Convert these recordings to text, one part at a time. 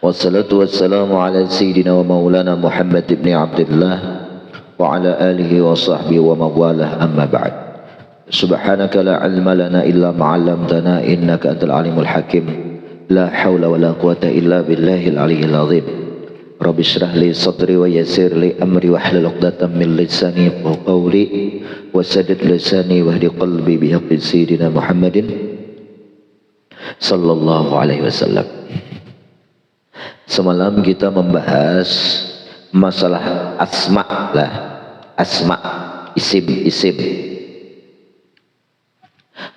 Wassalatu wassalamu ala sayyidina wa maulana Muhammad ibn Abdullah wa ala alihi wa sahbihi wa mawalah, amma ba'd. Subhanaka la ilma lana illa ma 'allamtana innaka antal alimul hakim. La haula wa la quwata illa billahil aliyyil azim. Rabbi shrah li sadri wa yassir li amri wa hlul 'uqdatam min lisani yafqahu qawli wa saddid lisani wahdi qalbi bi haqqi sayyidina Muhammadin sallallahu alaihi wasallam. Semalam kita membahas masalah asma lah, asma, isim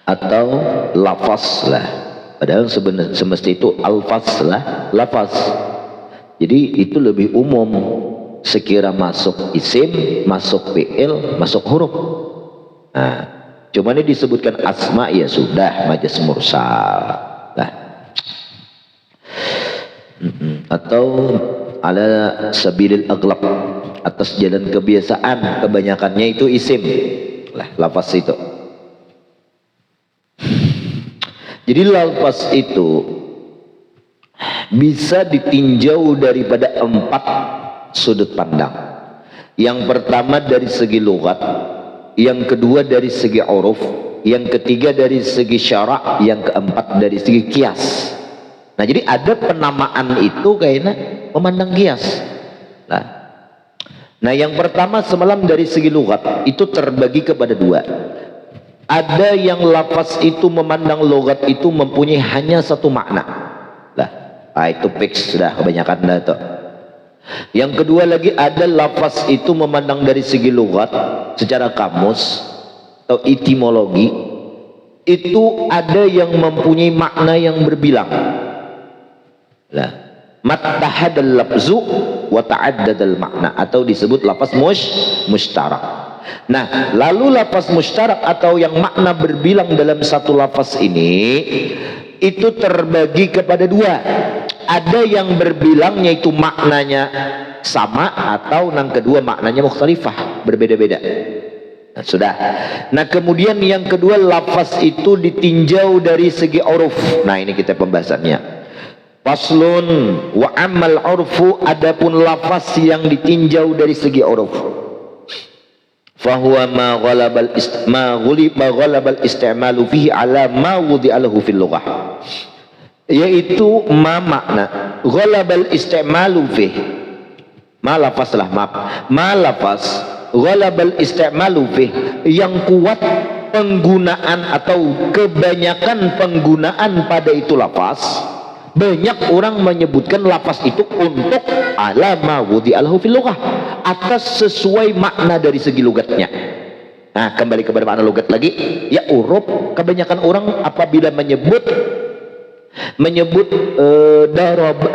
atau lafaz lah. Padahal sebenarnya semesti itu alfaz lah, lafaz. Jadi itu lebih umum. Sekira masuk isim, masuk fi'il, masuk huruf. Nah, cuma ini disebutkan asma, ya sudah, majaz mursal lah. Atau ala sabilil aghlab, atas jalan kebiasaan, kebanyakannya itu isim lah, lafaz itu. Jadi lafaz itu bisa ditinjau daripada 4 sudut pandang. Yang pertama dari segi lughat, yang kedua dari segi uruf, yang ketiga dari segi syarak, yang keempat dari segi kias. Nah, jadi ada penamaan itu kayaknya memandang kias. Nah, yang pertama semalam dari segi lughat itu terbagi kepada 2. Ada yang lafaz itu memandang lughat itu mempunyai hanya satu makna. Itu fix sudah kebanyakan dah tuh. Yang kedua lagi ada lafaz itu memandang dari segi lughat secara kamus atau etimologi, itu ada yang mempunyai makna yang berbilang. Mattahadal lafzu wa ta'addadal makna, atau disebut lafaz mustarak. Nah, lalu lafaz mustarak atau yang makna berbilang dalam satu lafaz ini itu terbagi kepada 2. Ada yang berbilangnya itu maknanya sama, atau yang kedua maknanya mukhtalifah, berbeda-beda. Nah, sudah. Nah, kemudian yang kedua lafaz itu ditinjau dari segi uruf. Nah, ini kita pembahasannya. Faslun wa amal urfu, adapun lafaz yang ditinjau dari segi uruf. Fahuwa ma ghalabal isti'malu fihi ala ma wudi'alahu fil lughah, yaitu ma makna ghalabal isti'malu fihi, ma lafaz lah, maaf, ma lafaz ghalabal isti'malu fihi, yang kuat penggunaan atau kebanyakan penggunaan pada itu lafaz. Banyak orang menyebutkan lafaz itu untuk ala ma wudi'alahu fil lughah, atas sesuai makna dari segi logatnya. Nah, kembali kepada makna logat lagi, ya uruf. Kebanyakan orang apabila menyebut daraba,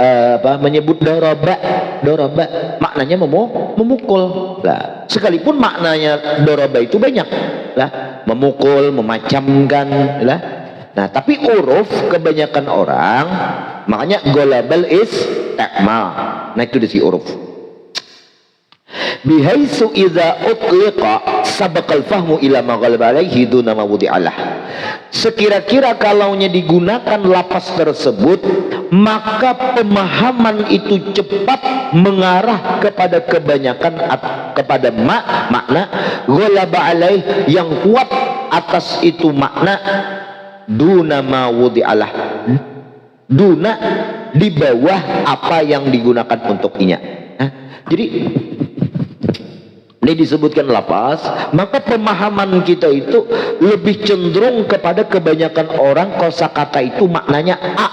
maknanya memukul. Nah, sekalipun maknanya daraba itu banyak lah, memukul, memacamkan lah. Nah, tapi uruf kebanyakan orang makanya golabal isti'mal. Nah, itu dari uruf. Bihaisu idza utliqa sabaqal fahmu ila ma ghalaba alaihi duna ma wudi'alah. Sekira-kira kalaunya digunakan lafaz tersebut, maka pemahaman itu cepat mengarah kepada kebanyakan kepada makna ghalaba alaih, yang kuat atas itu makna duna ma wudi'alah, duna di bawah apa yang digunakan untuk inya. Jadi ini disebutkan lafaz, maka pemahaman kita itu lebih cenderung kepada kebanyakan orang kosakata itu maknanya a,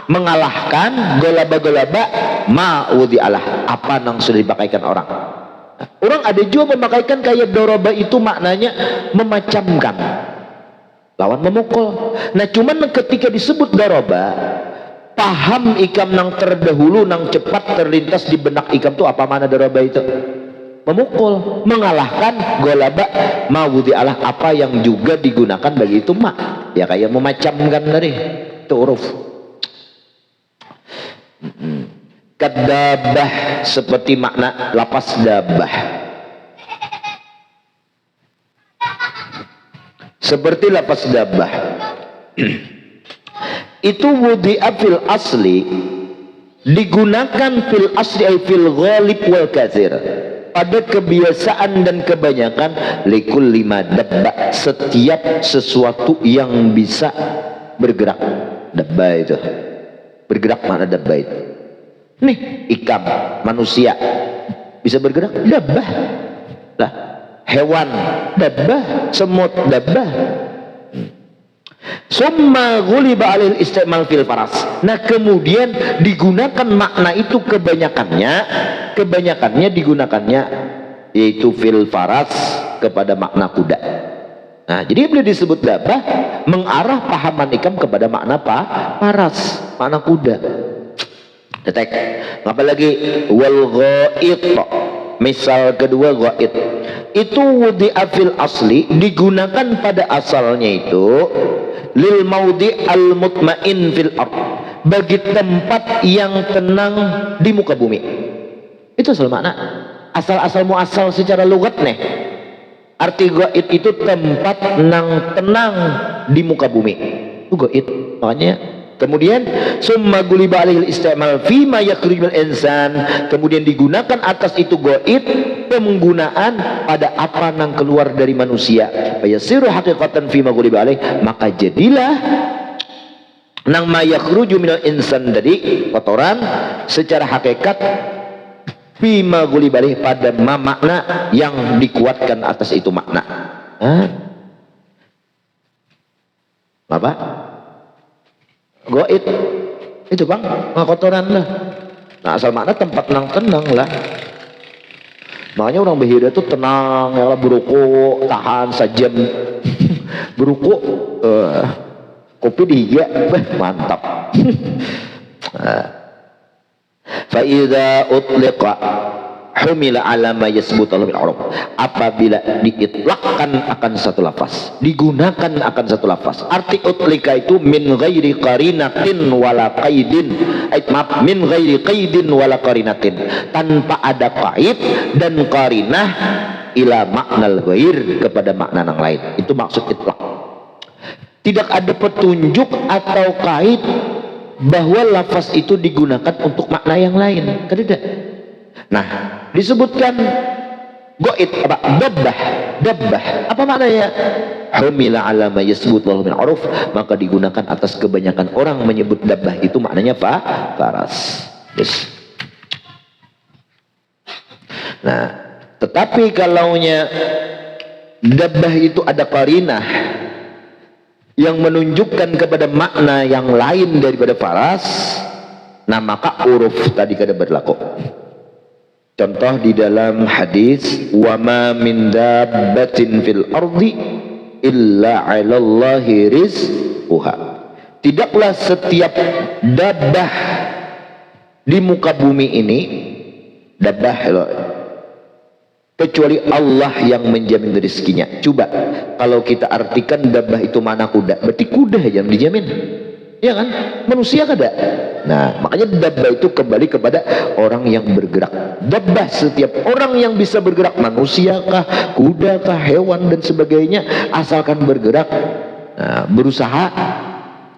mengalahkan golaba-golaba ma wudi'alah, apa yang sudah dipakaikan orang. Orang ada juga memakaikan kayak doroba itu maknanya memacamkan, lawan memukul. Nah, cuman ketika disebut daroba, paham ikam nang terdahulu, nang cepat terlintas di benak ikam tuh apa mana daroba itu? Memukul, mengalahkan golaba mawudi Allah, apa yang juga digunakan bagi itu mak, ya kayak memacamkan tadi itu huruf. Kadabah, seperti makna lapas dabah, seperti lapas dabah itu wudi'a fil asli, digunakan fil asli ay fil ghalib wal katsir, pada kebiasaan dan kebanyakan, likulli ma dabba, setiap sesuatu yang bisa bergerak. Dabba itu bergerak, mana dabba itu? Nih ikan, manusia bisa bergerak, dabbah lah. Hewan dabbah, semut dabbah. Summa ghuliba alil istimal fil faras. Nah kemudian digunakan makna itu kebanyakannya digunakannya yaitu fil faras kepada makna kuda. Nah jadi boleh disebut dabbah mengarah pahaman ikam kepada makna faras, makna kuda. Detek. Apa lagi? Wal ghaid. Misal kedua ghaid. Itu wudi'a fil asli, digunakan pada asalnya itu lil maudi al mutmain fil ard, bagi tempat yang tenang di muka bumi. Itu asal makna. Asal muasal secara lugat nih. Arti ghaid itu tempat tenang di muka bumi. Itu ghaid. Makanya kemudian summa guliba alihil istimal fima yakhrijul insan, kemudian digunakan atas itu ghaid penggunaan pada apa yang keluar dari manusia. Fayasiru haqiqatan fima guliba alih, maka jadilah nang ma yakhruju minal insan tadi kotoran secara hakikat fima guliba alih pada makna yang dikuatkan atas itu makna. Apa? Goit itu bang, kotoran lah. Nah asal makna tempat tenang lah. Makanya orang Bahira tuh tenang ya lah, beruku tahan sajam beruku kopi dihiga mantap. Fa idza utliqa humila ala ma yasbut min arab, apabila diitlakkan akan satu lafaz, digunakan akan satu lafaz. Arti utlika itu min ghairi qarinatin wala qaidin, min ghairi qaidin wala qarinatin, tanpa ada qaid dan qarinah ila maknal ghair, kepada makna yang lain. Itu maksud itlak. Tidak ada petunjuk atau qaid bahwa lafaz itu digunakan untuk makna yang lain. Tidak. Nah, disebutkan goit apa? Dabbah. Apa maknanya? Humila ala ma yasbut lahu min uruf, maka digunakan atas kebanyakan orang menyebut dabbah itu maknanya faras. Yes. Nah, tetapi kalaunya dabbah itu ada qarinah yang menunjukkan kepada makna yang lain daripada faras, nah maka uruf tadi kada berlaku. Contoh di dalam hadis, wa ma min dabbatin fil ardi illa 'alallahi rizquha. Tidaklah setiap dabbah di muka bumi ini, dabbah kecuali Allah yang menjamin rezekinya. Coba kalau kita artikan dabbah itu mana kuda, berarti kuda yang dijamin. Ya kan? Manusia kada. Nah, makanya dabbah itu kembali kepada orang yang bergerak. Dabbah setiap orang yang bisa bergerak, manusia kah, kuda kah, hewan dan sebagainya, asalkan bergerak, nah, berusaha,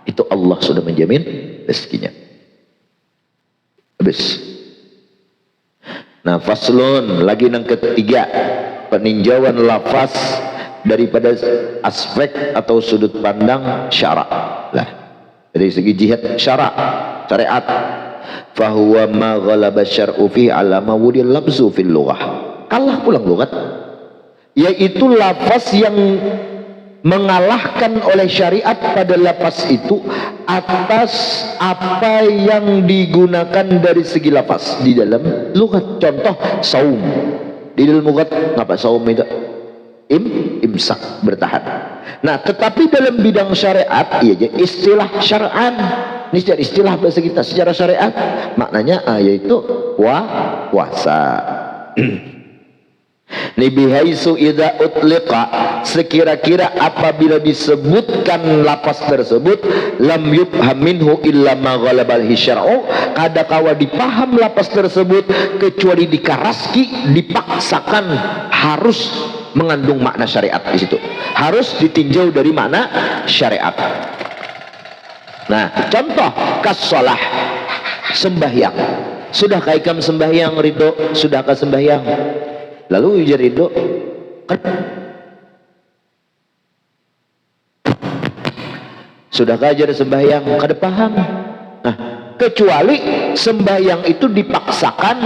itu Allah sudah menjamin rezekinya. Habis. Nah, faslun lagi yang ketiga, peninjauan lafaz daripada aspek atau sudut pandang syara'. Lah, dari segi jihad syariat, fahuwa ma ghalaba syar'u fi ala ma wudil lafzu fil lughah, kalah pulang lughat, yaitu lafaz yang mengalahkan oleh syariat pada lafaz itu atas apa yang digunakan dari segi lafaz di dalam lughat. Contoh saum, di dalam lughat ngapa saum itu? Imsak, bertahan. Nah, tetapi dalam bidang syariat, iya, istilah syar'an, ini secara istilah bahasa kita, secara syariat maknanya yaitu puasa. Nibihaisu idza utliqa, sekira-kira apabila disebutkan lapas tersebut, lam yufham minhu illa ma ghalabal syar'u, kada kawa dipaham lapas tersebut kecuali dikaraski, dipaksakan harus mengandung makna syariat di situ, harus ditinjau dari makna syariat. Nah, contoh kasolah, sembahyang. Sudahkah ikam sembahyang ridho? Sudahkah sembahyang? Lalu ujar ridho, sudahkah ajar sembahyang? Kada paham. Nah, kecuali sembahyang itu dipaksakan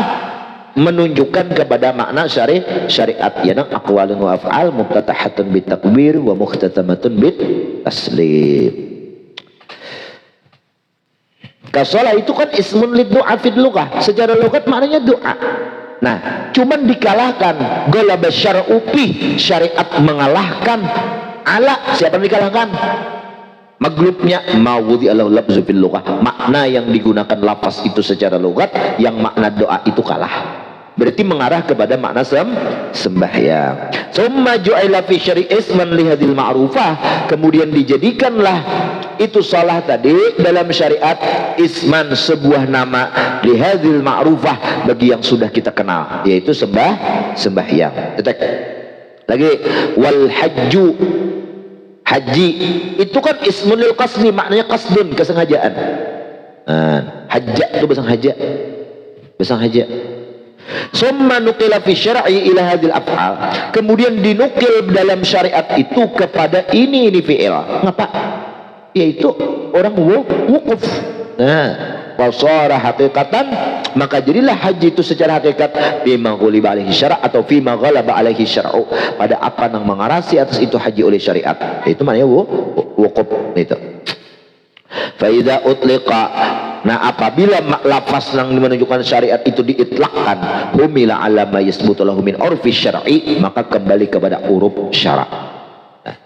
menunjukkan kepada makna syariat ya, aqwalun wa af'al muftatahatun bit takbir wa muhtatamatun bit taslim. Kasolah itu kan ismun lid du'a fid lughah, secara logat maknanya doa. Nah, cuman dikalahkan golaba syar'u fi, syariat mengalahkan ala, siapa yang dikalahkan? Maglubnya mawudi ala lafzu fil lughah, makna yang digunakan lafaz itu secara logat, yang makna doa itu kalah. Berarti mengarah kepada makna sembahyang. Summa ju'ila fi syar'i isman li hadil ma'rufah, kemudian dijadikanlah itu salah tadi dalam syariat isman, sebuah nama, li hadil ma'rufah, bagi yang sudah kita kenal, yaitu sembahyang. Tetek lagi, wal hajju, haji itu kan ismun lil qasdi, maknanya qasdun, kesengajaan. Hajja itu besang haja. Summa nuqila fi syar'i ila hadil af'al, kemudian dinukil dalam syariat itu kepada ini fi'il. Ngapa? Yaitu orang wukuf. Nah, wasara haqiqatan, maka jadilah haji itu secara hakikat bima ghuliba alaihi syara' atau fima ghalaba alaihi syar'u, pada apa yang mengarasi atas itu haji oleh syariat, itu maknanya wukuf itu. Fa idza utliqa, nah apabila lafaz yang menunjukkan syariat itu diitlakkan, humila ala ma yasbutu lahu min urfi syar'i, maka kembali kepada uruf syara'. Nah,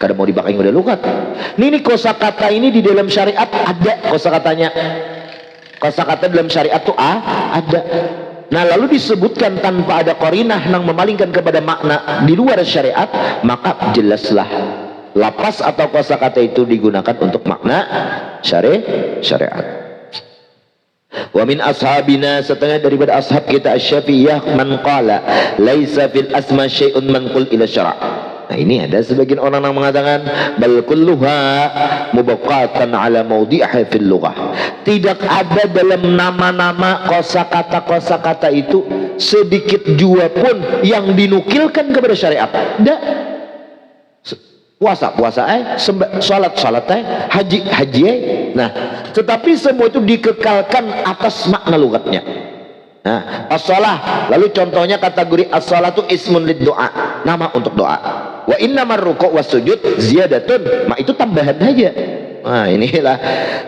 kada mau dipakai udah lugat. Ini kosakata ini di dalam syariat ada kosakatanya. Kosakata dalam syariat tuh ada. Nah, lalu disebutkan tanpa ada qarinah yang memalingkan kepada makna di luar syariat, maka jelaslah lafaz atau kosakata itu digunakan untuk makna syariat. Wa min ashabina, setengah daripada ashab kita asy-Syafi'iyah, man qala laisa fil asma syai'un manqul ila syara'. Nah, ini ada sebagian orang yang mengatakan bal kulluha mubaqatan ala mawdi'iha fil lughah. Tidak ada dalam nama-nama kosakata itu sedikit jua pun yang dinukilkan kepada syariat. Tidak. Puasa salat haji. Nah, tetapi semua itu dikekalkan atas makna lugatnya. Nah, as-shalah, lalu contohnya kategori as-shalah itu ismun lid doa, nama untuk doa. Wa innamar ruku' was sujud ziyadatun, itu tambahan saja. Nah, inilah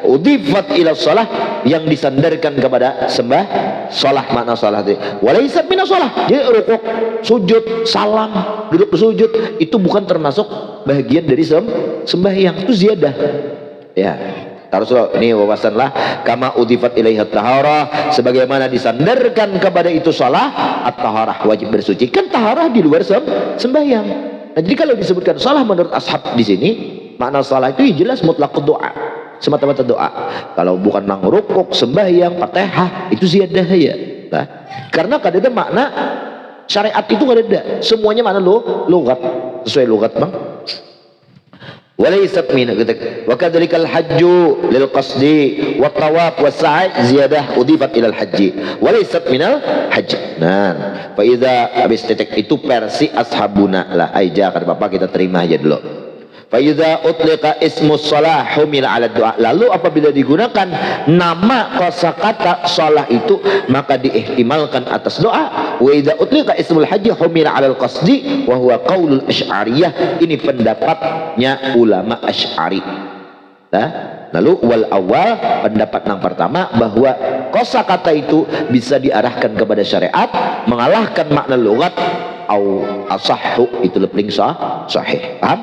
udhifat ila shalah, yang disandarkan kepada shalah, makna shalah itu. Walaysat minas shalah, jadi rukuk, sujud, salam, duduk bersujud itu bukan termasuk bagian dari sembahyang, itu ziyadah. Ya, terus ini wawasanlah kama udhifat ilaiha taharah, sebagaimana disandarkan kepada itu shalah, at-taharah wajib bersuci. Kan taharah di luar sembahyang. Nah, jadi kalau disebutkan shalah menurut ashab di sini, makna shalah itu jelas mutlak doa, semata-mata doa. Kalau bukan nang rukuk, sembahyang, Fatihah, itu ziyadah ya. Nah, karena kada ada makna syariat itu kada ada. Semuanya makna lugat, sesuai lugat, Bang. Walaysat min wa kadzalikal hajju lil qasdi wa tawaf wa sa'i ziyadah udhifat ilal haji walaysat minal hajj. Nah, fa idza habis titik itu versi ashabuna lah aja, kan Bapak kita terima aja dulu. Fa idza utliqa ismus shalah humila ala doa, lalu apabila digunakan nama kosakata shalah itu maka diihtimalkan atas doa. Wa idza utliqa ismul haji humila ala al-qasdi wa huwa qaulul asy'ariyah, ini pendapatnya ulama Asy'ari. Nah, lalu wal awal, pendapat yang pertama bahwa kosakata itu bisa diarahkan kepada syariat, mengalahkan makna lughat, au asahhu, itu lebih sahih. Paham?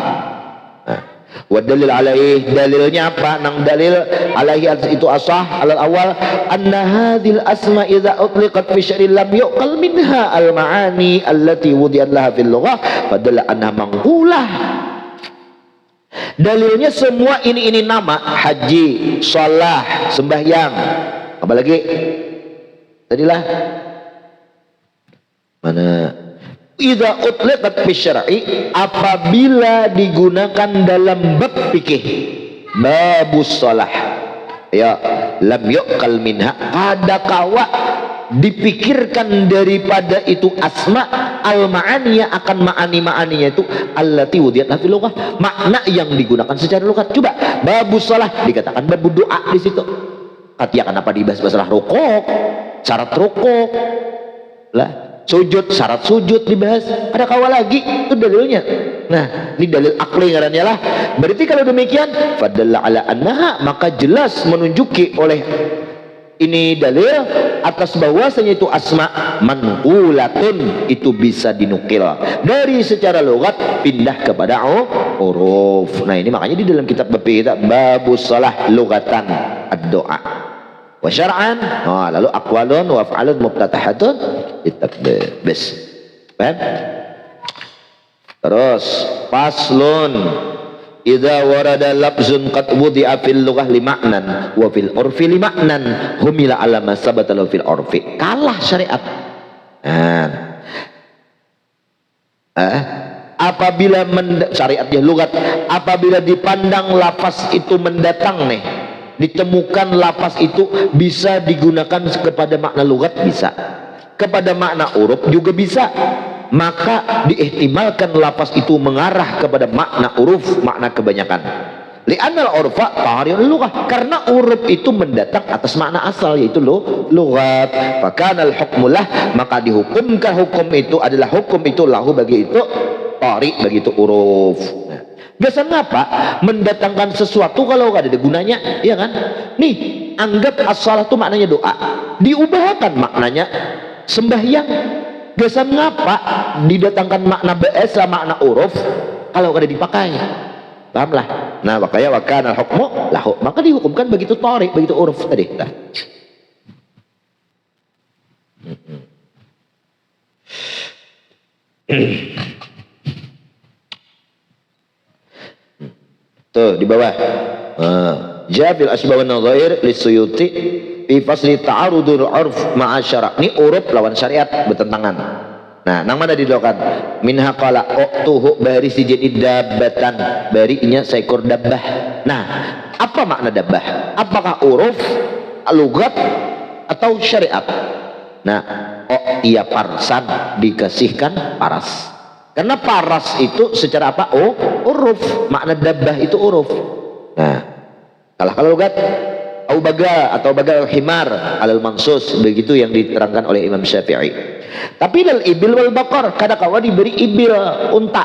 Wa dalil alaih, dalilnya apa? Nang dalil alaihi itu asah alal awal anna hadhil asma idza utliqat fi syar'i lam yuqal minha al maani allati wudi'at laha fil lughah fadalla anha manghulah. Dalilnya semua ini nama, haji, shalah, sembahyang, apalagi tadilah mana idza utliqat fi syar'i, apabila digunakan dalam bab fikih, babus shalah, ya lam yuqal minha, ada kawa dipikirkan daripada itu asma al ma'aniya, akan ma'aninya itu allati wudiyat fil lughah, makna yang digunakan secara lughat. Coba babus shalah dikatakan babu doa di situ. Katia kenapa dibahas masalah rukuk, syarat rukuk lah, sujud, syarat sujud dibahas, ada kawal lagi itu dalilnya. Nah ini dalil akli ngarannya lah. Berarti kalau demikian fadalla ala annaha, maka jelas menunjuki oleh ini dalil atas bahwasanya itu asma manqulatun, itu bisa dinukil dari secara logat pindah kepada huruf. Nah ini makanya di dalam kitab kita babus shalah lugatan ad-doa wa syar'an, lalu aqwalun wa af'alun muftatahatun litakbir. Bes paham? Terus faslun idza warada lafzun qad wudi'a fil lughah li ma'nan wa fil urfi li ma'nan humila ala ma sabata lahu fil urfi. Kalah syariat. Apabila syariatnya lughat, apabila dipandang lafaz itu mendatang nih, ditemukan lafaz itu bisa digunakan kepada makna lughat, bisa kepada makna uruf juga bisa, maka diihtimalkan lafaz itu mengarah kepada makna uruf, makna kebanyakan. Li'annal urfa tahariyun lughah, karena uruf itu mendatang atas makna asal yaitu lughat. Fakanal hukmulah, maka dihukumkan hukum itu adalah hukum itu lahu bagi itu tari, bagi itu uruf. Biasa ngapa mendatangkan sesuatu kalau gak ada gunanya, ya kan? Nih anggap as-shalah itu maknanya doa, diubahkan maknanya sembahyang. Biasa ngapa didatangkan makna bahasa, makna uruf kalau kada dipakai, pahamlah. Nah makanya wakana hukmu lahu, maka dihukumkan begitu tarik, begitu uruf tadi. Nah. Tuh di bawah Jabil asbab wan nadhair lisuyuti fi fasli ta'arudul urf ma'a syara'. Ini uruf lawan syariat bertentangan. Nah nang mana didokan minha qala uqtuhu bari sijid dabbatan, barinya seekor dabbah. Nah apa makna dabbah? Apakah uruf, lughat atau syariat? Nah iya parsan, dikasihkan paras. Karena paras itu secara apa? Uruf. Makna dabbah itu uruf. Nah, kalau lughat au bagal atau bagal himar alal mansus, begitu yang diterangkan oleh Imam Syafi'i. Tapi lal ibil wal bakar, kadang-kala diberi ibil unta,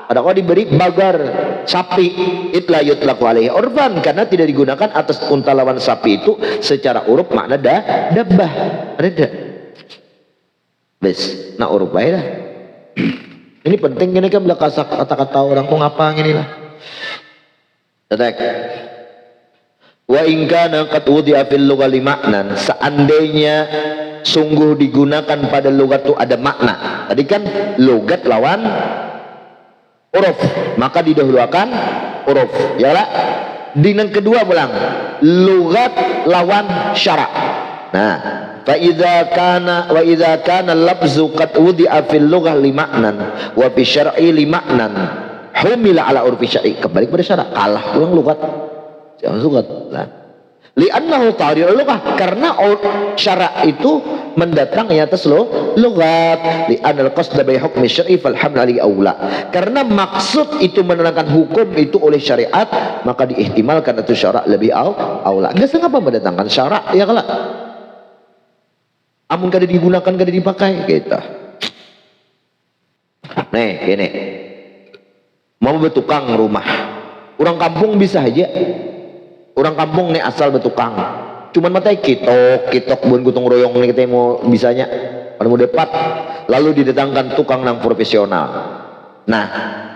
kadang-kala diberi bagar sapi, itla yutlaqu alaihi urfan, karena tidak digunakan atas unta lawan sapi itu secara uruf makna dabbah. Ada. Bes, nah uruf bae dah. Ini penting, ini kan belakang kata-kata orang kok ngapa gini lah. Tetek. Wa in kana qad wudi'a fil lughah li ma'nan, seandainya sungguh digunakan pada lughat itu ada makna. Tadi kan lughat lawan uruf, maka didahulukan uruf. Ya lah. Di yang kedua pulang lughat lawan syara'. Nah, fa idza kana lafzu qad wudi'a fil lughah li ma'nan wa fi syar'i li ma'nan humila ala urfi syar'i, kembali kepada syara'. Kalah pulang lughat. Jangan lughat. Nah, li'annahu ta'ril lughah, karena syara' itu mendatang ya atas lughat. Li'anal qasda bi hukmi syar'i fal haml ali aula, karena maksud itu menerangkan hukum itu oleh syariat, maka diihtimalkan itu syara' lebih aula. Enggak sengaja mendatangkan syara' ya kalau amun kada digunakan, kada dipakai gitu. Nih gini, mau bertukang rumah, orang kampung bisa aja. Orang kampung nih asal bertukang, cuman matai kitok buat gotong royong nih kita mau bisanya, pada mau depat, lalu didatangkan tukang nang profesional. Nah,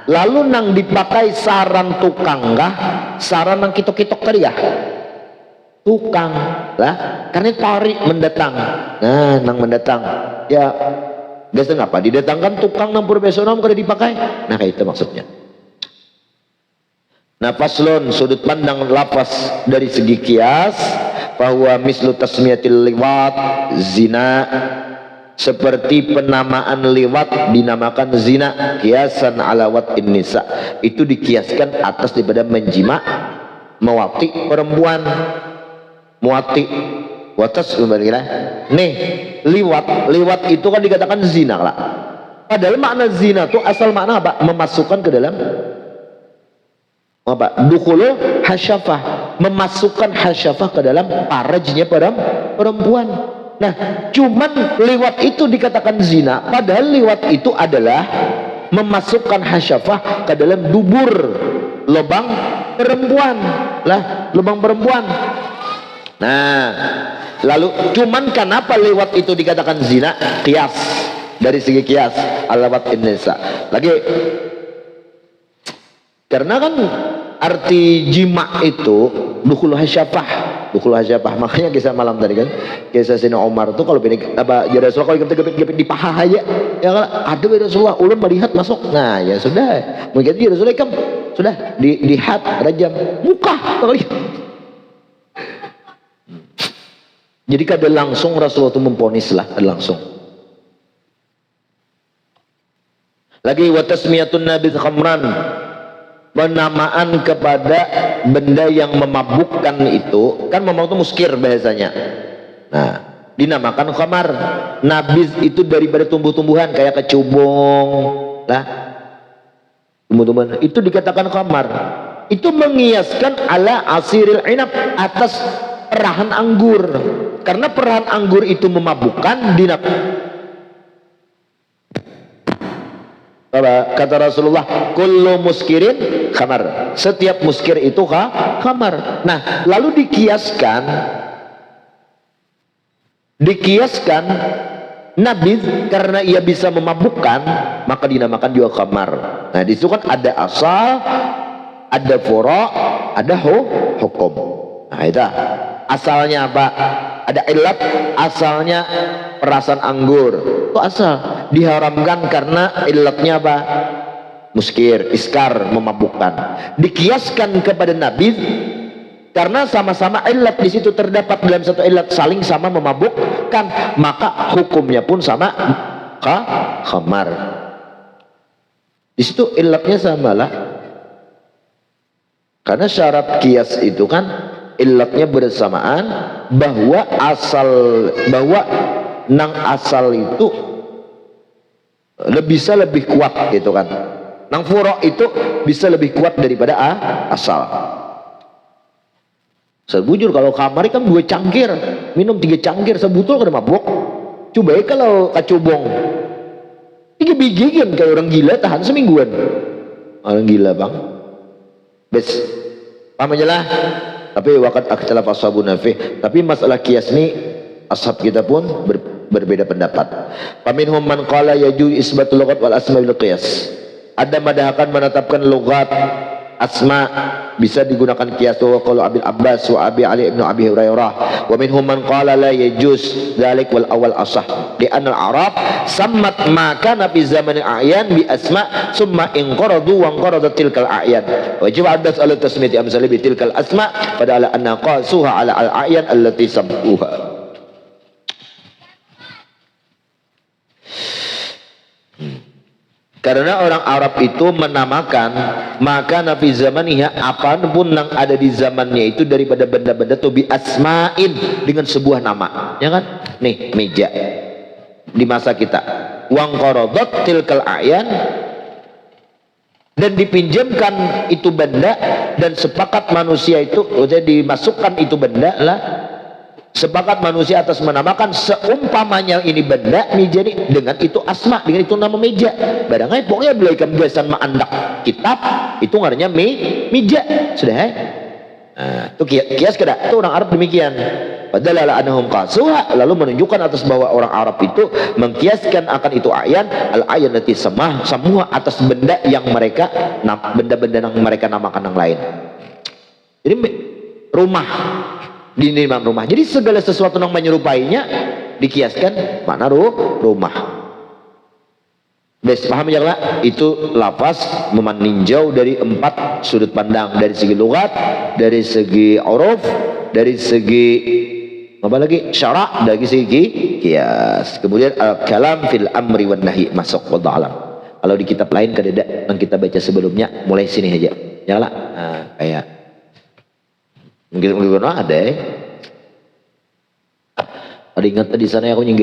lalu nang dipakai saran tukang kah, saran nang kitok tadi ya? Tukang lah, karena tarik mendatang. Nah nang mendatang ya biasa ngapa didatangkan tukang nang profesional kada dipakai. Nah kayak itu maksudnya. Nah faslon, sudut pandang lafaz dari segi kias, bahwa mislu tasmiyatil liwat zina, seperti penamaan liwat dinamakan zina, kiasan ala wat'in nisa, itu dikiaskan atas daripada menjima, mewati perempuan. muati watas nih liwat itu kan dikatakan zina lah. Padahal makna zina itu asal makna apa? Memasukkan ke dalam apa? Dukhulul hasyafah, memasukkan hasyafah ke dalam parajnya perempuan. Nah, cuman liwat itu dikatakan zina, padahal liwat itu adalah memasukkan hasyafah ke dalam dubur lubang perempuan lah, lubang perempuan. Nah, lalu cuman kenapa liwat itu dikatakan zina? Kias, dari segi kias alawat Indonesia lagi, karena kan arti jima itu dukhul hasyafah, makanya kisah malam tadi kan, kisah Sina Omar tuh kalau pilih apa ya Rasulullah, kalau gepet di paha aja ya kan, ada Rasulullah ulun melihat masuk, nah ya sudah mungkin dia Rasulullah kan sudah dihat rajam muka kali. Jadi kada langsung Rasulullah itu memponis lah, langsung. Lagi watasmiyatun nabi khamran, penamaan kepada benda yang memabukkan itu kan, memang itu muskir bahasanya. Nah, dinamakan khamar. Nabiz itu daripada tumbuh-tumbuhan kayak kecubung lah, tumbuh-tumbuhan itu dikatakan khamar. Itu mengiaskan ala asiril inab, atas perahan anggur, karena perahan anggur itu memabukkan. Kata Rasulullah, kullu muskirin khamar, setiap muskir itu khamar. Nah, lalu dikiaskan nabiz karena ia bisa memabukkan, maka dinamakan juga khamar. Nah, di situ kan ada asal, ada furu', ada hukum. Nah, itu asalnya apa? Ada ilat, asalnya perasan anggur itu asal diharamkan karena ilatnya apa? Muskir, iskar, memabukkan. Dikiaskan kepada nabiz karena sama-sama ilat di situ terdapat dalam satu ilat, saling sama memabukkan, maka hukumnya pun sama khamar. Di situ ilatnya samalah, karena syarat kias itu kan ilatnya bersamaan, bahwa nang asal itu bisa lebih kuat gitu kan, nang furu' itu bisa lebih kuat daripada asal. Sebujur kalau kamar kan 2 cangkir minum 3 cangkir sebutul kada mabuk. Coba kalau kacubong 3 biji kan kayak orang gila tahan semingguan. Orang gila bang bes paham aja lah. Tapi waqad akhtalaf ashabuna fi, tapi masalah kias ni ashab kita pun berbeda pendapat. Faminhum man qala yaju isbatul lughat wal asma bil qiyas. Ada madhakan menetapkan lughat asma bisa digunakan qiyas, wa qala Abil Abbas wa Abi Ali ibn Abi Hurairah. Wa minhum man qala la yajuz dzalik wal awal asah li anna al arab sammat ma kana fi zaman al a'yan bi asma summa inqaradu wa inqaradat tilkal a'yan wa jib addas ala tasmiyati amsali bi tilkal asma padahal anna qasuha ala al a'yan allati sabbuha. Karena orang Arab itu menamakan maka nabi zamaniha, apapun yang ada di zamannya itu daripada benda-benda itu bi asma'in, dengan sebuah nama, ya kan? Nih meja di masa kita, wang qaradat tilkal a'yan, dan dipinjamkan itu benda, dan sepakat manusia itu jadi dimasukkan itu benda lah, sepakat manusia atas menamakan seumpamanya ini benda meja ini dengan itu asma, dengan itu nama meja. Barangnya pokoknya beli kebiasaan mandak kitab itu ngaranya meja sudah. Nah, itu kias kada itu orang Arab demikian. Padahal anhum qasuha, lalu menunjukkan atas bahwa orang Arab itu mengkiaskan akan itu ayan, al ayan nanti semua atas benda yang mereka benda-benda yang mereka namakan yang lain. Jadi rumah dinamakan rumah. Jadi segala sesuatu yang menyerupainya dikiaskan mana rumah. Bes paham ya lah? Itu lafaz meninjau dari 4 sudut pandang, dari segi lughat, dari segi uruf, dari segi apa lagi? Syara', dari segi kias. Kemudian al-kalam fil amri wan nahi masuk wallahu alam. Kalau di kitab lain kadeda yang kita baca sebelumnya mulai sini aja. Ya lah. Nah, kayak mungkin ada Ada ingat di sana aku nyinggih